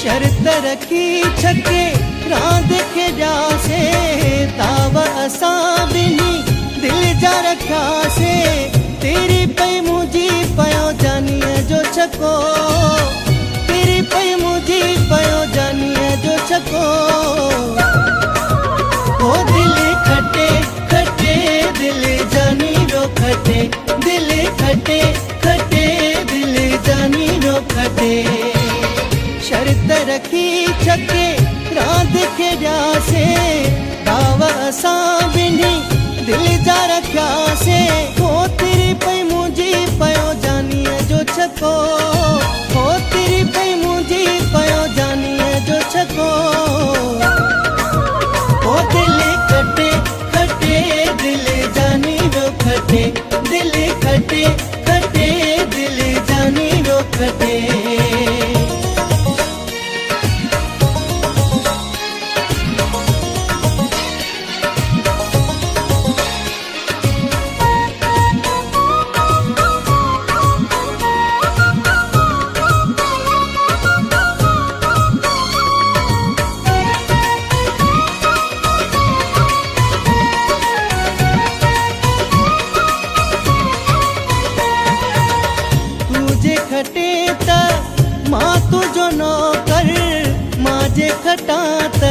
शर्त रखी छके रांद खेॾा से ताव असां बिनी दिल जा रखिया से तेरी पई मुंहिंजी पयो जानीअ जो छको तेरी पई मुंहिंजी पयो जानीअ जो छको ओ दिल खटे खटे दिल जानी रो खटे दिल खटे खटे दिल जानी रो खटे शर्त रखी छके रांद खेॾा से दाव असां बिनी दिल जा रखिया से हो तेरी पई मुंहिंजी पयो जानीअ जो छको हो तेरी पई मुंहिंजी पयो जानीअ जो छको हो दिल खटे खटे दिल जानी रो खटे दिल खटे खटे दिल जानी रो खटे खटे त मां तुझो नौकर मां जे खटा त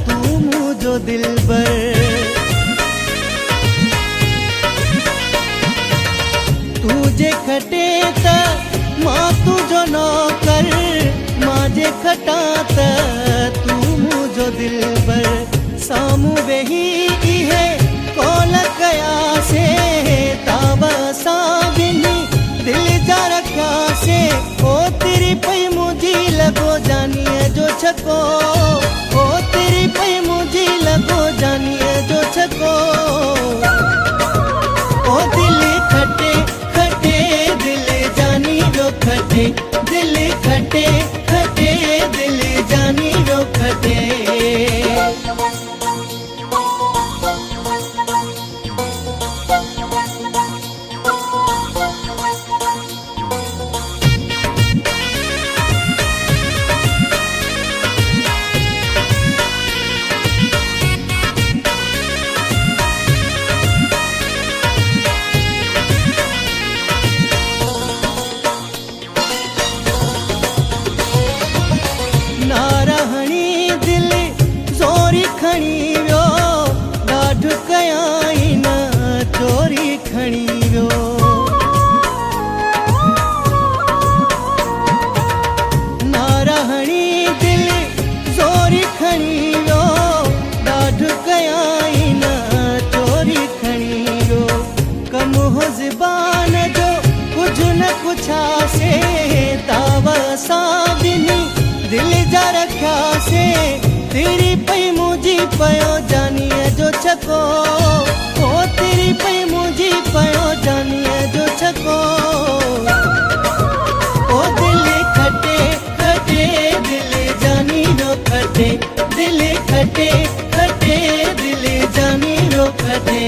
तू मुझो दिलबर तू जे खटे त मां तुझो नौकर मां जे खटा त तू मुझो दिलबर सामू वेही इहे कौल कया से ताव सां बिनी दिल जा रखिया से ओ तेरी पई मुंहिंजी लॻो जानीअ जो छको ओ तेरी पई मुंहिंजी लॻो जानीअ जो छको ओ दिल खटे खटे दिल जानी जो खटे दिल खटे खटे दिल जानी जो खटे नारहणी दिल ज़ोरी खणी वियो ॾाढ कयाई न चोरी खणी वियो नारहणी दिल ज़ोरी खणी वियो ॾाढ कयाई न चोरी खणी वियो कम हो ज़बान जो कुझु न पुछा से ताव सां बिनी दिल जा रखिया से तेरी पई मुंहिंजी पयो जानीअ जो छको ओ तेरी पई मुंहिंजी पयो जानीअ जो छको ओ दिल खटे खटे दिल जानी रो खटे दिल खटे खटे दिल जानी रो खटे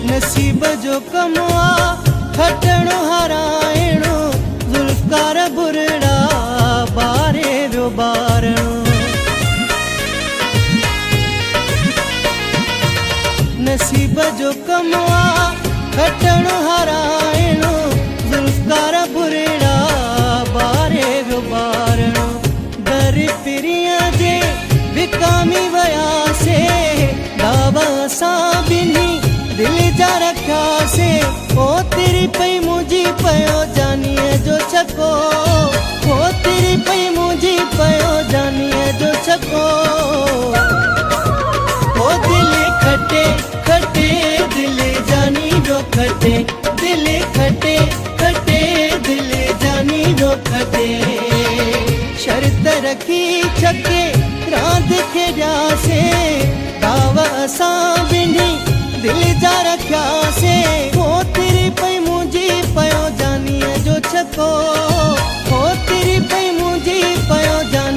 नसीब जो कमु आ खटणो हराइणो ज़ुल्फ़कार बुरड़ा बारे वियो बारणो नसीब जो कमु आ खटणो हराइणो ज़ुल्फ़कार बुरड़ा बारे वियो बारणो दर पिरीअ जे विकामी विया से दाव दावा सां बिन्ही दिल जा रखिया से ओ तेरी पई मुंहिंजी पयो जानीअ जो छको ओ तेरी पई मुंहिंजी पयो जानीअ जो छको ओ दिल खटे खटे दिल जानी जो खटे दिल खटे खटे दिल जानी जो खटे शर्त रखी छके रांद खेॾियासे दावा असां बिन्ही दिल जा रखियासे ओ तेरी पई मुंहिंजी पयो जानीअ जो छको ओ तेरी पई मुंहिंजी पयो जानी